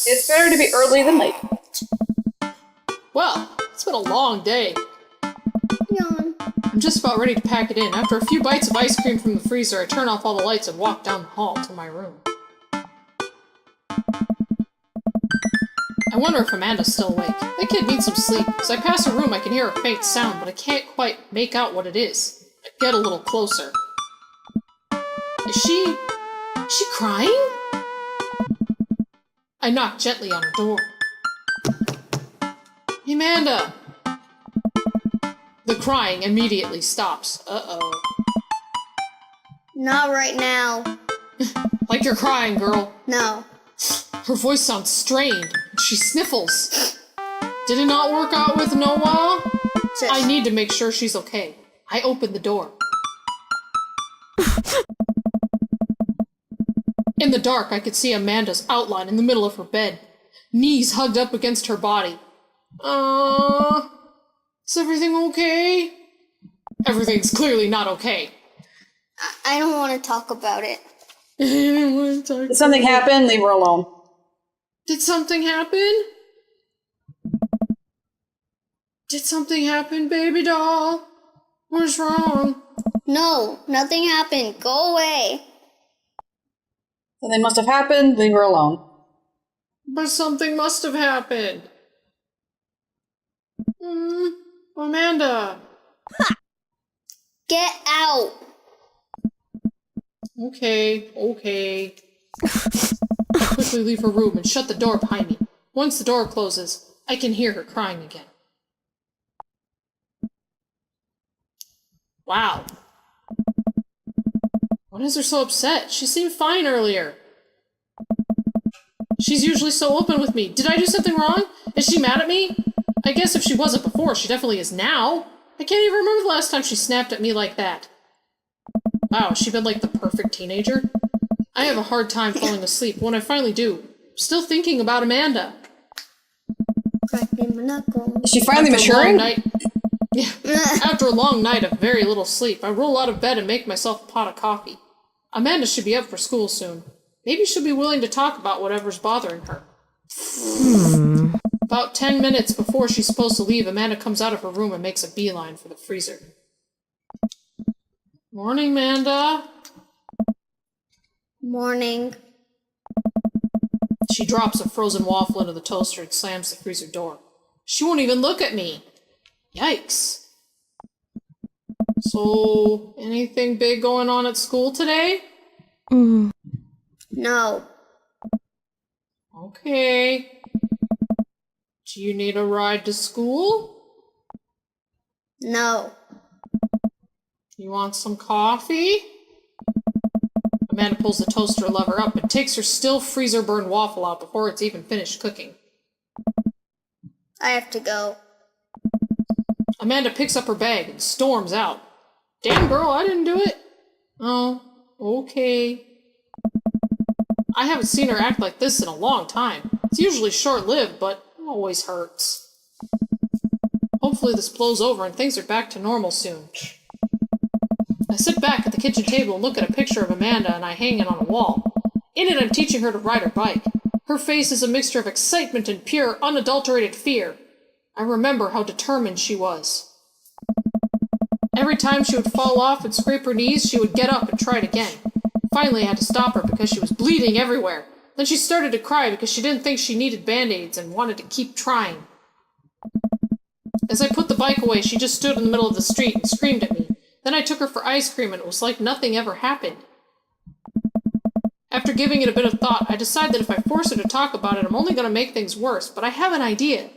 It's better to be early than late. Well, it's been a long day. Yawn. I'm just about ready to pack it in. After a few bites of ice cream from the freezer, I turn off all the lights and walk down the hall to my room. I wonder if Amanda's still awake. That kid needs some sleep. As I pass her room, I can hear a faint sound, but I can't quite make out what it is. I get a little closer. Is she crying? I knock gently on her door. Amanda! The crying immediately stops. Uh-oh. Not right now. Like you're crying, girl. No. Her voice sounds strained. She sniffles. Did it not work out with Noah? I need to make sure she's okay. I open the door. In the dark, I could see Amanda's outline in the middle of her bed, knees hugged up against her body. Is everything okay? Everything's clearly not okay. I don't want to talk about it. Did something happen? Leave her alone. Did something happen? Did something happen, baby doll? What's wrong? No, nothing happened. Go away. Something must have happened. Leave her alone. But something must have happened. Amanda. Get out. Okay. I quickly leave her room and shut the door behind me. Once the door closes, I can hear her crying again. Wow. What is her so upset? She seemed fine earlier. She's usually so open with me. Did I do something wrong? Is she mad at me? I guess if she wasn't before, she definitely is now. I can't even remember the last time she snapped at me like that. Wow, has she been like the perfect teenager? I have a hard time falling asleep. When I finally do, I'm still thinking about Amanda. Is she finally maturing? After a long night of very little sleep, I roll out of bed and make myself a pot of coffee. Amanda should be up for school soon. Maybe she'll be willing to talk about whatever's bothering her. About 10 minutes before she's supposed to leave, Amanda comes out of her room and makes a beeline for the freezer. Morning, Amanda. Morning. She drops a frozen waffle into the toaster and slams the freezer door. She won't even look at me. Yikes. So, anything big going on at school today? No. Okay. Do you need a ride to school? No. You want some coffee? Amanda pulls the toaster lever up and takes her still freezer-burned waffle out before it's even finished cooking. I have to go. Amanda picks up her bag and storms out. Damn, girl, I didn't do it. Oh, okay. I haven't seen her act like this in a long time. It's usually short-lived, but it always hurts. Hopefully this blows over and things are back to normal soon. I sit back at the kitchen table and look at a picture of Amanda and I hang it on a wall. In it, I'm teaching her to ride her bike. Her face is a mixture of excitement and pure, unadulterated fear. I remember how determined she was. Every time she would fall off and scrape her knees, she would get up and try it again. Finally, I had to stop her because she was bleeding everywhere. Then she started to cry because she didn't think she needed band-aids and wanted to keep trying. As I put the bike away, she just stood in the middle of the street and screamed at me. Then I took her for ice cream and it was like nothing ever happened. After giving it a bit of thought, I decided that if I force her to talk about it, I'm only going to make things worse, but I have an idea.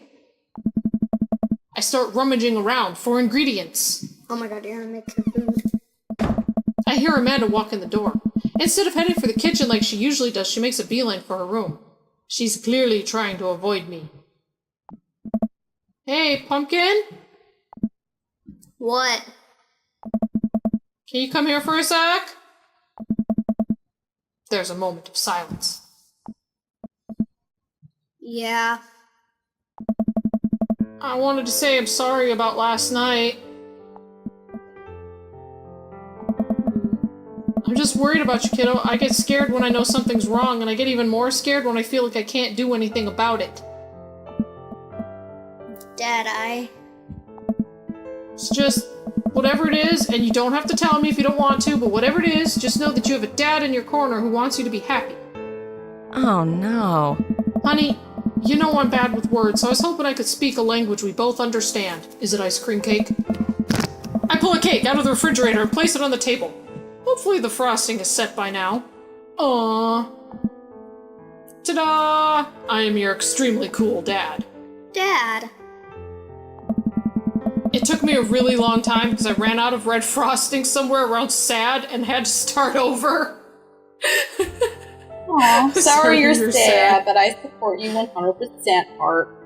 I start rummaging around for ingredients. Oh my god, you're gonna make some food. I hear Amanda walk in the door. Instead of heading for the kitchen like she usually does, she makes a beeline for her room. She's clearly trying to avoid me. Hey, Pumpkin? What? Can you come here for a sec? There's a moment of silence. Yeah. I wanted to say I'm sorry about last night. I'm just worried about you, kiddo. I get scared when I know something's wrong, and I get even more scared when I feel like I can't do anything about it. Dad, It's just, whatever it is, and you don't have to tell me if you don't want to, but whatever it is, just know that you have a dad in your corner who wants you to be happy. Oh no. Honey, you know I'm bad with words, so I was hoping I could speak a language we both understand. Is it ice cream cake? I pull a cake out of the refrigerator and place it on the table. Hopefully the frosting is set by now. Aww. Ta-da! I am your extremely cool dad. Dad. It took me a really long time because I ran out of red frosting somewhere around sad and had to start over. Aw, sorry you're you're sad, sad. but I support you 100%, Heart.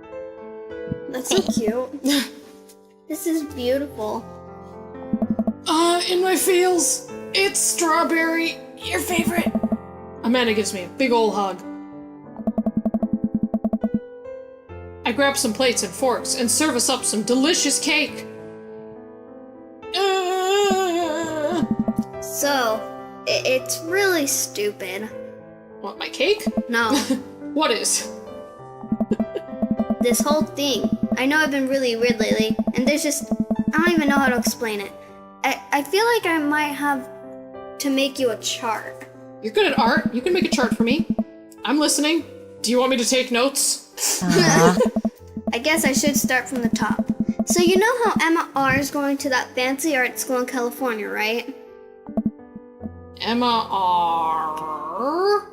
That's so cute. This is beautiful. In my feels, it's strawberry, your favorite. Amanda gives me a big ol' hug. I grab some plates and forks and serve us up some delicious cake. So, it's really stupid. What, my cake? No, What is? this whole thing. I know I've been really weird lately, and there's just, I don't even know how to explain it. I feel like I might have to make you a chart. You're good at art. You can make a chart for me. I'm listening. Do you want me to take notes? I guess I should start from the top. So you know how Emma R is going to that fancy art school in California, right? Emma R.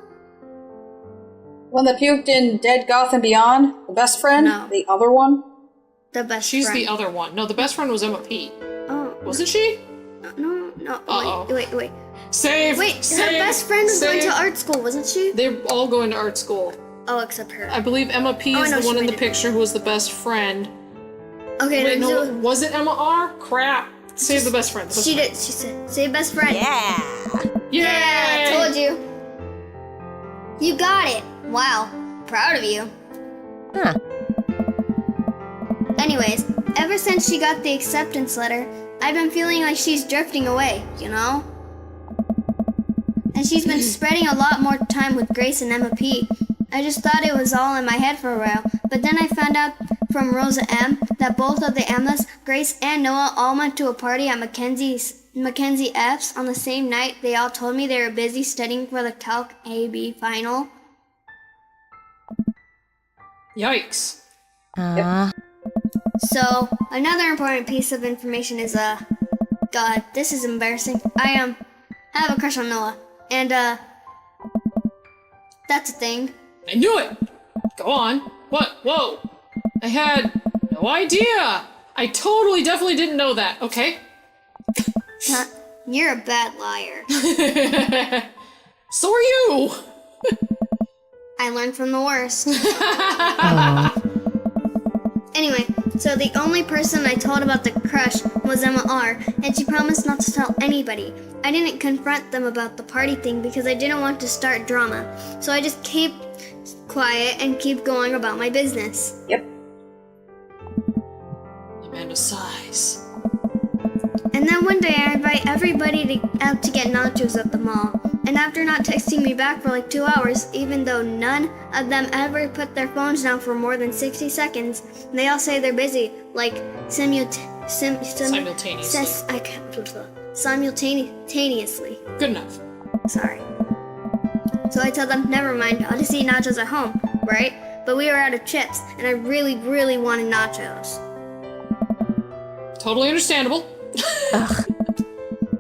One that puked in Dead Goth and Beyond? The best friend? No. The other one? The best She's friend. the other one. No, the best friend was Emma P. Oh, Wasn't she? no. Uh-oh. Wait. Save! Wait, her save, best friend was going save. to art school, wasn't she? They're all going to art school. Oh, except her. I believe Emma P Oh, I is know the she one in made the it. picture who was the best friend. Okay, Wait, no, so was it Emma R? Crap. Save the best friend. The best she friend. did. She said, "Say best friend." Yeah. Yeah, I told you. You got it. Wow, proud of you. Huh. Anyways, ever since she got the acceptance letter, I've been feeling like she's drifting away, you know? And she's been spending a lot more time with Grace and Emma P. I just thought it was all in my head for a while, but then I found out from Rosa M that both of the Emmas, Grace and Noah, all went to a party at Mackenzie F's on the same night. They all told me they were busy studying for the Calc AB final. Yikes. So, another important piece of information is, God, this is embarrassing. I have a crush on Noah. And, that's a thing. I knew it! Go on. What? Whoa. I had no idea. I totally, definitely didn't know that. Okay. Huh? You're a bad liar. So are you. I learned from the worst. Anyway, so the only person I told about the crush was Emma R, and she promised not to tell anybody. I didn't confront them about the party thing because I didn't want to start drama, so I just keep quiet and keep going about my business. Yep. Amanda sighs. And then one day I invite everybody out to get nachos at the mall. And after not texting me back for like 2 hours, even though none of them ever put their phones down for more than 60 seconds, they all say they're busy, like simultaneously. Good enough. Sorry. So I tell them, never mind, I'll just eat nachos at home, right? But we were out of chips, and I really, really wanted nachos. Totally understandable.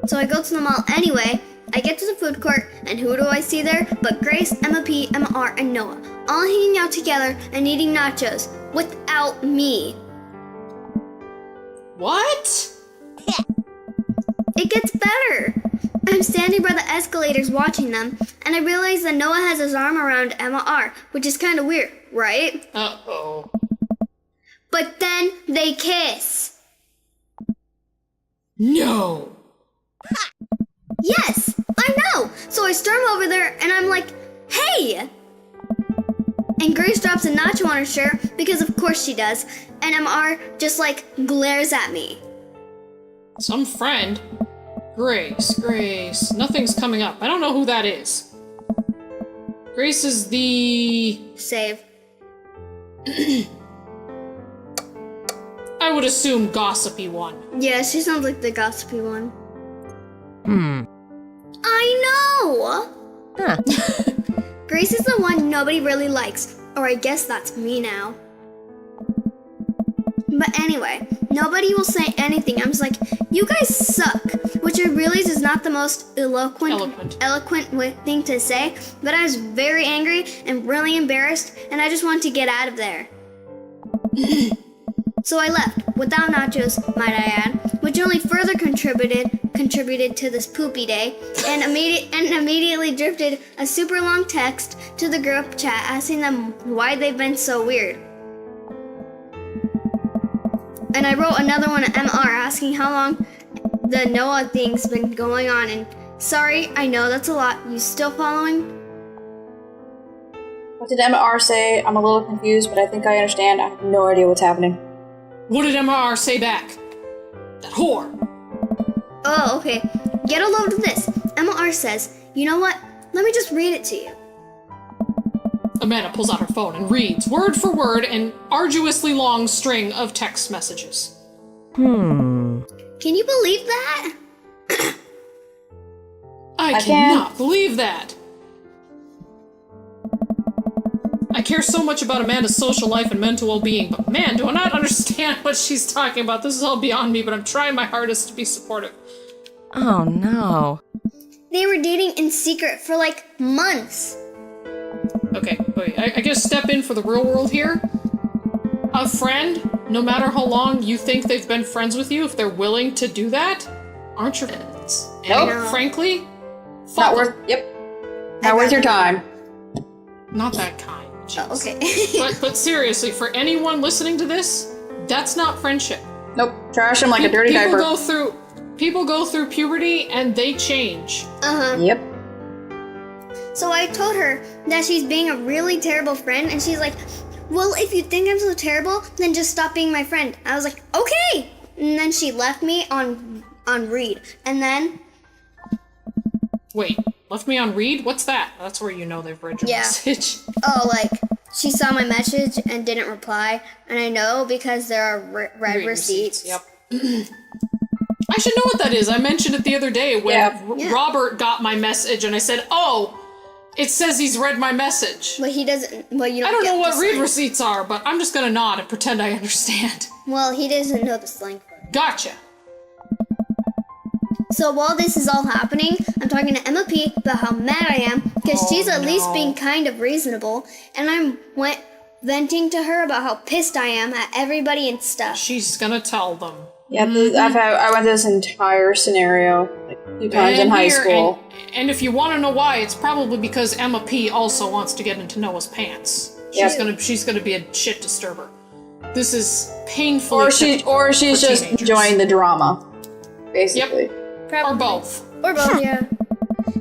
So I go to the mall anyway. I get to the food court, and who do I see there but Grace, Emma P, Emma R, and Noah, all hanging out together and eating nachos without me. What? It gets better. I'm standing by the escalators watching them, and I realize that Noah has his arm around Emma R, which is kind of weird, right? Uh-oh. But then they kiss. No. Yes, I know. So I storm over there and I'm like, hey! And Grace drops a nacho on her shirt because of course she does. And MR just like glares at me. Some friend. Grace. Nothing's coming up. I don't know who that is. Grace is the... Save. I would assume gossipy one. Yeah, she sounds like the gossipy one. Hmm. I know! Huh. Grace is the one nobody really likes. Or I guess that's me now. But anyway, nobody will say anything. I'm just like, you guys suck. Which I realize is not the most eloquent thing to say. But I was very angry and really embarrassed. And I just wanted to get out of there. So I left, without nachos, might I add, which only further contributed to this poopy day, and immediately drifted a super long text to the group chat asking them why they've been so weird. And I wrote another one at MR asking how long the Noah thing's been going on, and sorry, I know that's a lot. You still following? What did MR say? I'm a little confused, but I think I understand. I have no idea what's happening. What did MR say back? That whore. Oh, okay. Get a load of this. MR says, you know what? Let me just read it to you. Amanda pulls out her phone and reads, word for word, an arduously long string of text messages. Hmm. Can you believe that? I cannot believe that. I care so much about Amanda's social life and mental well-being, but man, do I not understand what she's talking about. This is all beyond me, but I'm trying my hardest to be supportive. Oh no. They were dating in secret for like months. Okay, wait, I guess step in for the real world here. A friend, no matter how long you think they've been friends with you, if they're willing to do that, aren't your friends. Nope. And frankly, Not worth. Yep. Not worth your time. Not that kind. Jeez. Oh, okay. but seriously, for anyone listening to this, that's not friendship. Nope. Trash him like a dirty diaper. People go through puberty and they change. Uh-huh. Yep. So I told her that she's being a really terrible friend, and she's like, well, if you think I'm so terrible, then just stop being my friend. I was like, okay! And then she left me on read. And then... Wait, left me on read? What's that? That's where you know they've read your message. Oh, like, she saw my message and didn't reply. And I know because there are red receipts. Yep. I should know what that is. I mentioned it the other day when Robert got my message and I said, oh, it says he's read my message. But he doesn't, well, you don't I don't get know what the read slang. receipts are, but I'm just gonna nod and pretend I understand. Well, he doesn't know the slang for it. Gotcha. So while this is all happening, I'm talking to Emma P about how mad I am because she's at least being kind of reasonable, and I'm venting to her about how pissed I am at everybody and stuff. She's gonna tell them. Yeah, I went through this entire scenario like a few times in high school. And if you want to know why, it's probably because Emma P also wants to get into Noah's pants. She's gonna be a shit disturber. This is painfully. Or she's just teenagers. enjoying the drama, basically. Yep. Or both. Or both, yeah.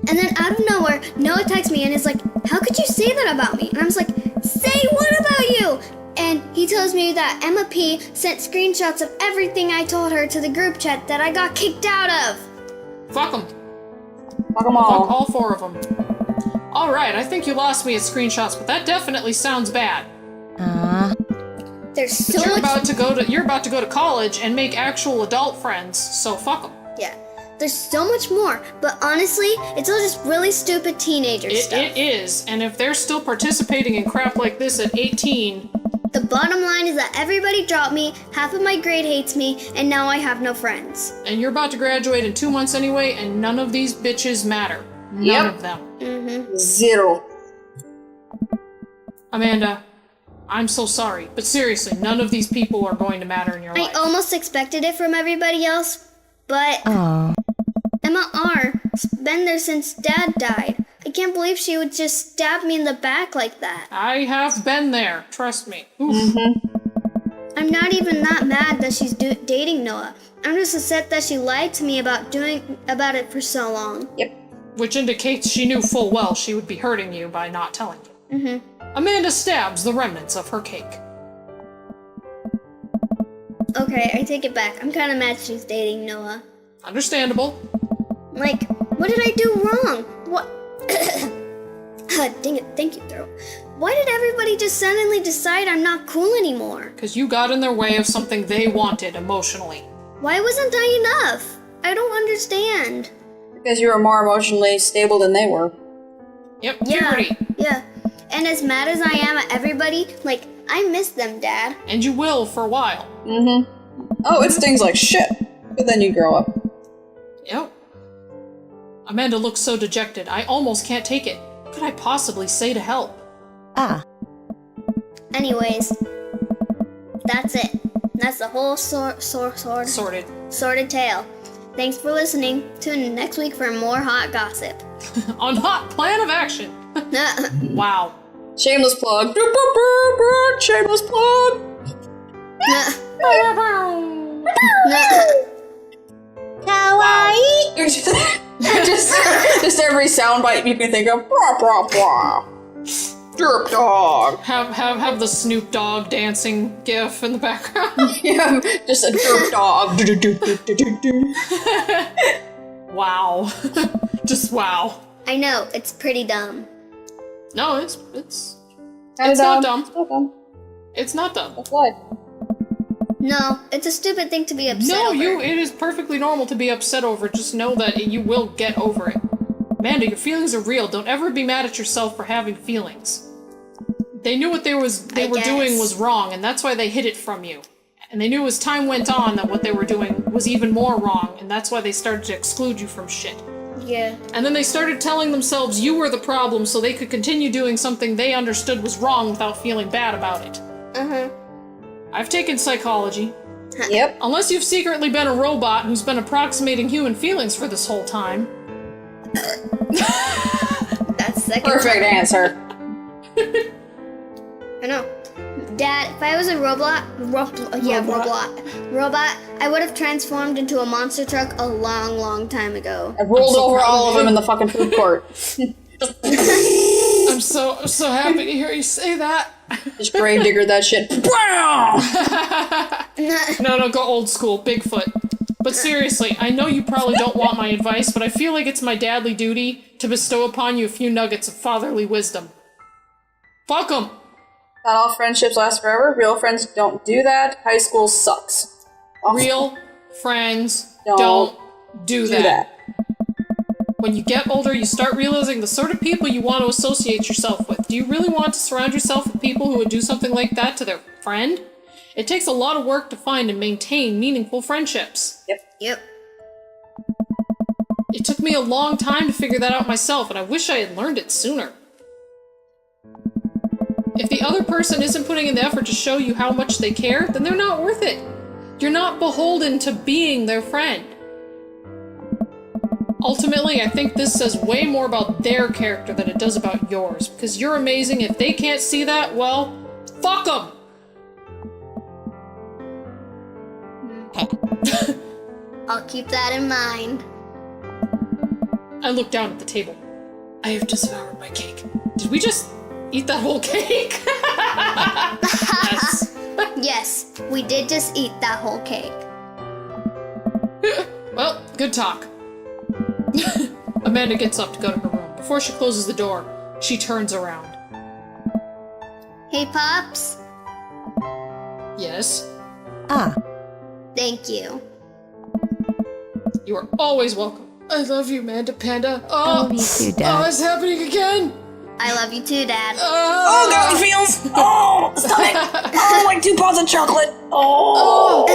And then out of nowhere, Noah texts me and is like, how could you say that about me? And I'm just like, say what about you? And he tells me that Emma P sent screenshots of everything I told her to the group chat that I got kicked out of. Fuck them. Fuck them all. Fuck all four of them. Alright, I think you lost me at screenshots, but that definitely sounds bad. There's so You're much... about to go to college and make actual adult friends, so fuck them. Yeah. There's so much more, but honestly, it's all just really stupid teenager stuff. It is, and if they're still participating in crap like this at 18... The bottom line is that everybody dropped me, half of my grade hates me, and now I have no friends. And you're about to graduate in 2 months anyway, and none of these bitches matter. None of them. Mm-hmm. Zero. Amanda, I'm so sorry, but seriously, none of these people are going to matter in your life. I almost expected it from everybody else, but Emma R.'s been there since Dad died. I can't believe she would just stab me in the back like that. I have been there, trust me. Oof. I'm not even that mad that she's dating Noah. I'm just upset that she lied to me about it for so long. Yep. Which indicates she knew full well she would be hurting you by not telling you. Mm-hmm. Amanda stabs the remnants of her cake. Okay, I take it back. I'm kind of mad she's dating Noah. Understandable. Like, what did I do wrong? What? Dang it, thank you, throat. Why did everybody just suddenly decide I'm not cool anymore? Because you got in their way of something they wanted emotionally. Why wasn't I enough? I don't understand. Because you were more emotionally stable than they were. Yep, puberty. Yeah. And as mad as I am at everybody, like, I miss them, Dad. And you will for a while. Mm-hmm. Oh, it stings like shit. But then you grow up. Yep. Amanda looks so dejected. I almost can't take it. What could I possibly say to help? Ah. Anyways, that's it. That's the whole sorted tale. Thanks for listening. Tune in next week for more hot gossip. On hot plan of action. Wow. Shameless plug. Shameless plug. Kawaii. just every soundbite you can think of. Blah, blah, blah. Derp dog. Have the Snoop Dogg dancing gif in the background. Yeah, just a derp dog. Wow. Just wow. I know, it's pretty dumb. No, it's not dumb. It's not dumb. It's not dumb. That's life. No, it's a stupid thing to be upset over. It is perfectly normal to be upset over. Just know that you will get over it. Amanda, your feelings are real. Don't ever be mad at yourself for having feelings. They knew what they were doing was wrong, and that's why they hid it from you. And they knew as time went on that what they were doing was even more wrong, and that's why they started to exclude you from shit. Yeah. And then they started telling themselves you were the problem so they could continue doing something they understood was wrong without feeling bad about it. Uh-huh. I've taken psychology. Yep. Unless you've secretly been a robot who's been approximating human feelings for this whole time. That's second. Perfect answer. I know. Dad, if I was a robot, I would have transformed into a monster truck a long, long time ago. I rolled over all of them in the fucking food court. I'm so happy to hear you say that. Just gravedigger that shit. No, go old school, Bigfoot. But seriously, I know you probably don't want my advice, but I feel like it's my dadly duty to bestow upon you a few nuggets of fatherly wisdom. Fuck 'em! Not all friendships last forever. Real friends don't do that. High school sucks. Real friends don't do that. When you get older, you start realizing the sort of people you want to associate yourself with. Do you really want to surround yourself with people who would do something like that to their friend? It takes a lot of work to find and maintain meaningful friendships. Yep. It took me a long time to figure that out myself, and I wish I had learned it sooner. If the other person isn't putting in the effort to show you how much they care, then they're not worth it. You're not beholden to being their friend. Ultimately, I think this says way more about their character than it does about yours, because you're amazing. If they can't see that, well, fuck them! I'll keep that in mind. I look down at the table. I have devoured my cake. Did we just eat that whole cake? Yes. Yes, we did just eat that whole cake. Well, good talk. Amanda gets up to go to her room. Before she closes the door, she turns around. Hey, Pops. Yes? Ah. Thank you. You are always welcome. I love you, Amanda Panda. Oh, me too, Dad. Oh, it's happening again. I love you too, Dad. Oh, God, it feels. Oh, stomach. Oh, like 2 pounds of chocolate. Oh.